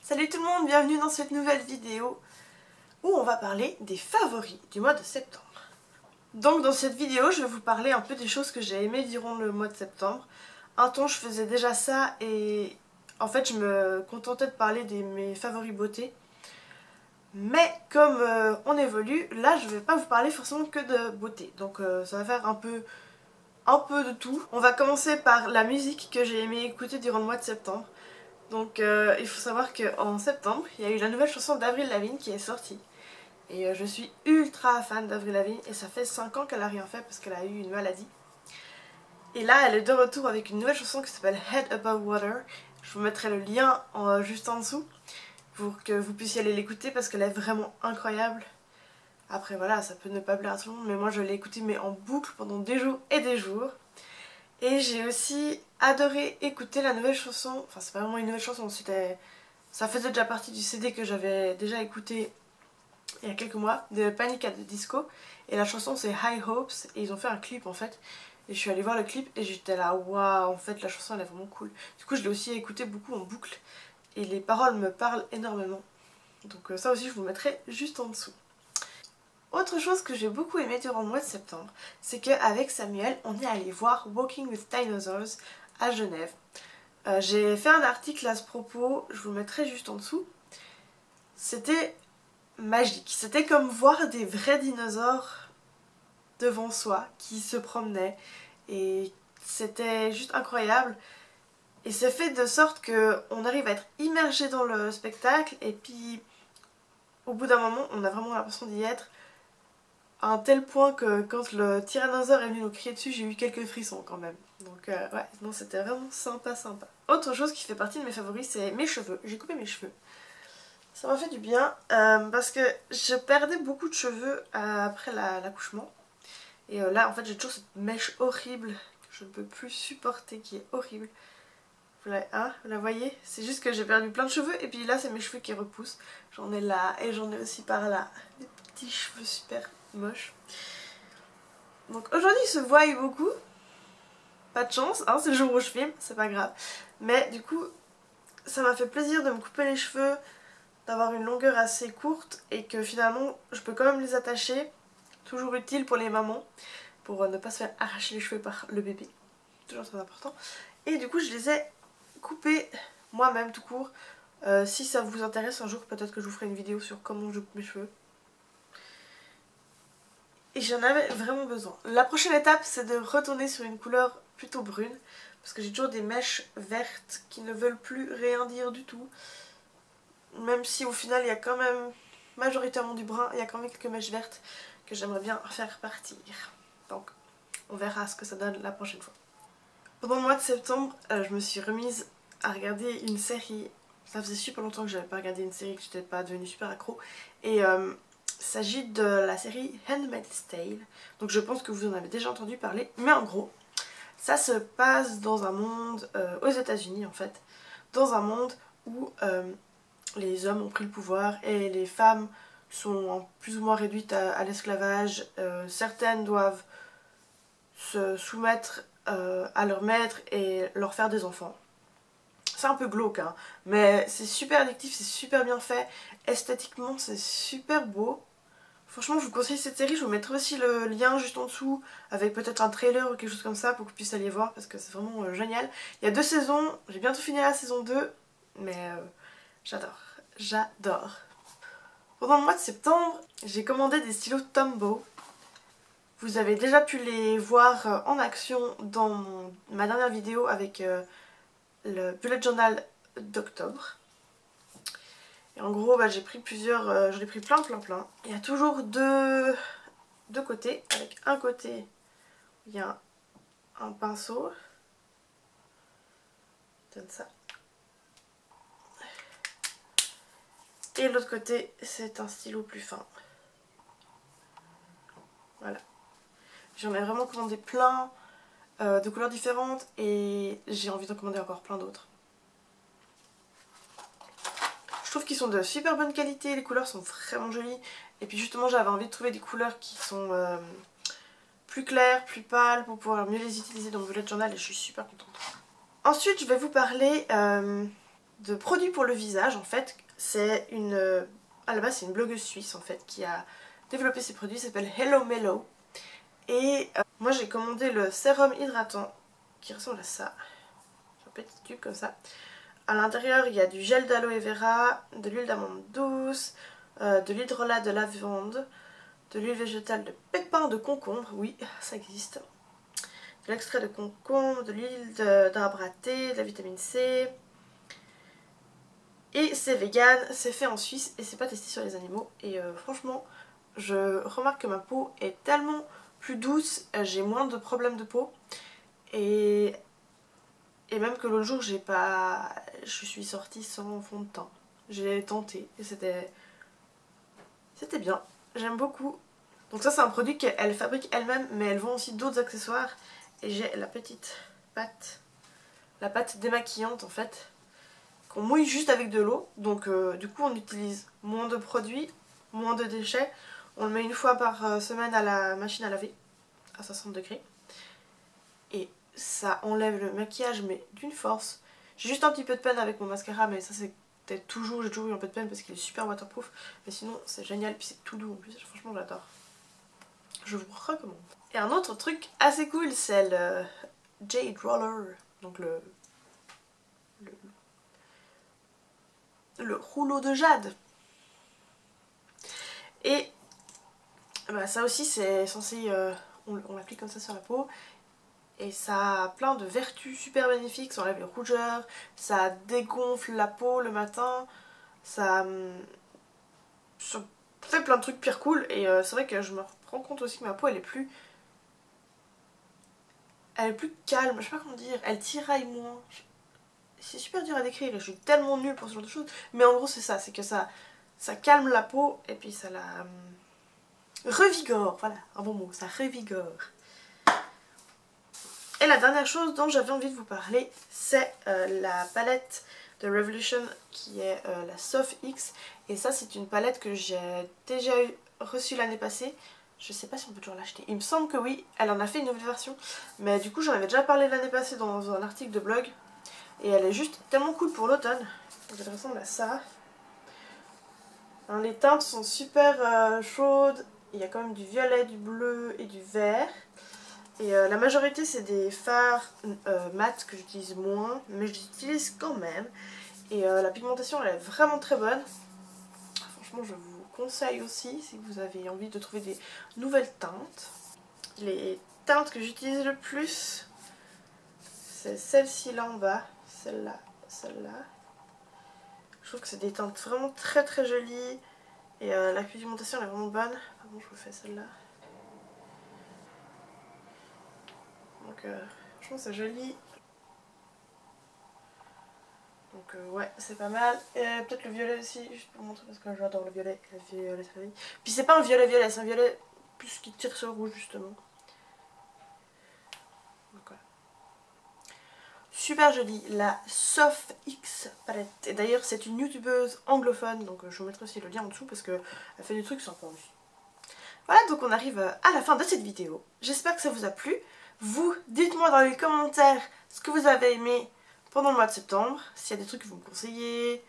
Salut tout le monde, bienvenue dans cette nouvelle vidéo où on va parler des favoris du mois de septembre. Donc dans cette vidéo, je vais vous parler un peu des choses que j'ai aimées durant le mois de septembre. Un temps je faisais déjà ça et en fait je me contentais de parler de mes favoris beauté. Mais comme on évolue, là je vais pas vous parler forcément que de beauté. Donc ça va faire un peu de tout. On va commencer par la musique que j'ai aimé écouter durant le mois de septembre. Donc il faut savoir qu'en septembre, il y a eu la nouvelle chanson d'Avril Lavigne qui est sortie. Et je suis ultra fan d'Avril Lavigne et ça fait 5 ans qu'elle a rien fait parce qu'elle a eu une maladie. Et là elle est de retour avec une nouvelle chanson qui s'appelle Head Above Water. Je vous mettrai le lien juste en dessous pour que vous puissiez aller l'écouter parce qu'elle est vraiment incroyable. Après voilà, ça peut ne pas plaire à tout le monde mais moi je l'ai écoutée mais en boucle pendant des jours et des jours. Et j'ai aussi adoré écouter la nouvelle chanson, enfin c'est pas vraiment une nouvelle chanson, ça faisait déjà partie du CD que j'avais déjà écouté il y a quelques mois, de Panic! At the Disco. Et la chanson c'est High Hopes et ils ont fait un clip en fait. Et je suis allée voir le clip et j'étais là, waouh, en fait la chanson elle est vraiment cool. Du coup je l'ai aussi écoutée beaucoup en boucle et les paroles me parlent énormément. Donc ça aussi je vous mettrai juste en dessous. Autre chose que j'ai beaucoup aimé durant le mois de septembre, c'est qu'avec Samuel, on est allé voir Walking with Dinosaurs à Genève. J'ai fait un article à ce propos, je vous le mettrai juste en dessous. C'était magique, c'était comme voir des vrais dinosaures devant soi qui se promenaient et c'était juste incroyable. Et c'est fait de sorte qu'on arrive à être immergé dans le spectacle et puis au bout d'un moment on a vraiment l'impression d'y être. À un tel point que quand le tyrannosaure est venu nous crier dessus, j'ai eu quelques frissons quand même. Donc ouais, non, c'était vraiment sympa. Autre chose qui fait partie de mes favoris, c'est mes cheveux. J'ai coupé mes cheveux. Ça m'a fait du bien parce que je perdais beaucoup de cheveux après l'accouchement. Et là, en fait, j'ai toujours cette mèche horrible que je ne peux plus supporter, qui est horrible. Vous la voyez? C'est juste que j'ai perdu plein de cheveux et puis là, c'est mes cheveux qui repoussent. J'en ai là et j'en ai aussi par là. Des petits cheveux super moche. Donc aujourd'hui il se voit beaucoup. Pas de chance, hein, c'est le jour où je filme, c'est pas grave. Mais du coup, ça m'a fait plaisir de me couper les cheveux, d'avoir une longueur assez courte et que finalement je peux quand même les attacher. Toujours utile pour les mamans, pour ne pas se faire arracher les cheveux par le bébé. Toujours très important. Et du coup je les ai coupés moi-même tout court. Si ça vous intéresse un jour, peut-être que je vous ferai une vidéo sur comment je coupe mes cheveux. Et j'en avais vraiment besoin. La prochaine étape, c'est de retourner sur une couleur plutôt brune. Parce que j'ai toujours des mèches vertes qui ne veulent plus rien dire du tout. Même si au final, il y a quand même majoritairement du brun, il y a quand même quelques mèches vertes que j'aimerais bien faire partir. Donc, on verra ce que ça donne la prochaine fois. Pendant le mois de septembre, je me suis remise à regarder une série. Ça faisait super longtemps que j'avais pas regardé une série, que j'étais pas devenue super accro. Et il s'agit de la série Handmaid's Tale, donc je pense que vous en avez déjà entendu parler, mais en gros, ça se passe dans un monde, aux États-Unis en fait, dans un monde où les hommes ont pris le pouvoir et les femmes sont plus ou moins réduites à l'esclavage. Certaines doivent se soumettre à leur maître et leur faire des enfants. C'est un peu glauque, hein, mais c'est super addictif, c'est super bien fait, esthétiquement c'est super beau. Franchement je vous conseille cette série, je vous mettrai aussi le lien juste en dessous avec peut-être un trailer ou quelque chose comme ça pour que vous puissiez aller voir parce que c'est vraiment génial. Il y a 2 saisons, j'ai bientôt fini la saison 2, mais j'adore. Pendant le mois de septembre, j'ai commandé des stylos Tombow. Vous avez déjà pu les voir en action dans ma dernière vidéo avec le bullet journal d'octobre. Et en gros, j'ai pris plusieurs, j'en ai pris plein. Il y a toujours deux côtés. Avec un côté, il y a un pinceau. Je donne ça. Et l'autre côté, c'est un stylo plus fin. Voilà. J'en ai vraiment commandé plein de couleurs différentes et j'ai envie d'en commander encore plein d'autres. Je trouve qu'ils sont de super bonne qualité, les couleurs sont vraiment jolies. Et puis justement j'avais envie de trouver des couleurs qui sont plus claires, plus pâles pour pouvoir mieux les utiliser dans mon bullet journal et je suis super contente. Ensuite je vais vous parler de produits pour le visage en fait. C'est une... à la base c'est une blogueuse suisse en fait qui a développé ces produits, ça s'appelle Hello Mellow. Et moi j'ai commandé le sérum hydratant qui ressemble à ça. Un petit tube comme ça. À l'intérieur il y a du gel d'aloe vera, de l'huile d'amande douce, de l'hydrolat de lavande, de l'huile végétale de pépins de concombre, oui ça existe, de l'extrait de concombre, de l'huile d'arbre à thé, de la vitamine C. Et c'est vegan, c'est fait en Suisse et c'est pas testé sur les animaux. Et franchement, je remarque que ma peau est tellement plus douce, j'ai moins de problèmes de peau. Et même que l'autre jour, je suis sortie sans fond de teint. J'ai tenté et c'était bien. J'aime beaucoup. Donc ça c'est un produit qu'elle fabrique elle-même, mais elle vend aussi d'autres accessoires. Et j'ai la petite pâte, la pâte démaquillante en fait, qu'on mouille juste avec de l'eau. Donc du coup on utilise moins de produits, moins de déchets. On le met une fois par semaine à la machine à laver à 60 degrés. Et ça enlève le maquillage mais d'une force. J'ai juste un petit peu de peine avec mon mascara, mais ça c'est peut-être toujours, j'ai toujours eu un peu de peine parce qu'il est super waterproof. Mais sinon c'est génial, puis c'est tout doux en plus, franchement j'adore. Je vous recommande. Et un autre truc assez cool c'est le Jade Roller. Donc le rouleau de jade. Et bah, ça aussi c'est censé, on l'applique comme ça sur la peau. Et ça a plein de vertus super bénéfiques, ça enlève les rougeurs, ça dégonfle la peau le matin, ça fait plein de trucs pire cool. Et c'est vrai que je me rends compte aussi que ma peau elle est plus calme, je sais pas comment dire, elle tiraille moins. C'est super dur à décrire et je suis tellement nulle pour ce genre de choses. Mais en gros c'est ça, c'est que ça calme la peau et puis ça la revigore, voilà, un bon mot, ça revigore. Et la dernière chose dont j'avais envie de vous parler, c'est la palette de Revolution qui est la Soft X. Et ça c'est une palette que j'ai déjà reçue l'année passée. Je sais pas si on peut toujours l'acheter. Il me semble que oui, elle en a fait une nouvelle version. Mais du coup j'en avais déjà parlé l'année passée dans un article de blog. Et elle est juste tellement cool pour l'automne. Elle ressemble à ça. Hein, les teintes sont super chaudes. Il y a quand même du violet, du bleu et du vert. Et la majorité c'est des fards mat que j'utilise moins, mais je les utilise quand même. Et la pigmentation elle est vraiment très bonne. Franchement je vous conseille aussi si vous avez envie de trouver des nouvelles teintes. Les teintes que j'utilise le plus, c'est celle-ci là en bas, celle-là, celle-là. Je trouve que c'est des teintes vraiment très très jolies. Et la pigmentation elle est vraiment bonne. Pardon, je vous fais celle-là. Donc franchement c'est joli. Donc ouais c'est pas mal. Et peut-être le violet aussi, juste pour montrer parce que j'adore le violet. Le violet c'est joli. Puis c'est pas un violet violet, c'est un violet plus qui tire sur le rouge justement. Donc voilà. Super jolie, la Soft X palette. Et d'ailleurs c'est une youtubeuse anglophone, donc je vous mettrai aussi le lien en dessous parce qu'elle fait des trucs sympas aussi. Voilà, donc on arrive à la fin de cette vidéo. J'espère que ça vous a plu. Vous, dites-moi dans les commentaires ce que vous avez aimé pendant le mois de septembre. S'il y a des trucs que vous me conseillez,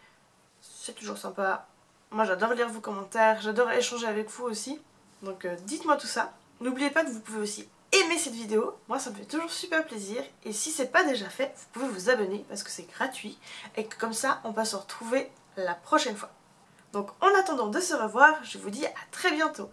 c'est toujours sympa. Moi j'adore lire vos commentaires, j'adore échanger avec vous aussi. Donc dites-moi tout ça. N'oubliez pas que vous pouvez aussi aimer cette vidéo. Moi ça me fait toujours super plaisir. Et si c'est pas déjà fait, vous pouvez vous abonner parce que c'est gratuit. Et que comme ça, on va se retrouver la prochaine fois. Donc en attendant de se revoir, je vous dis à très bientôt.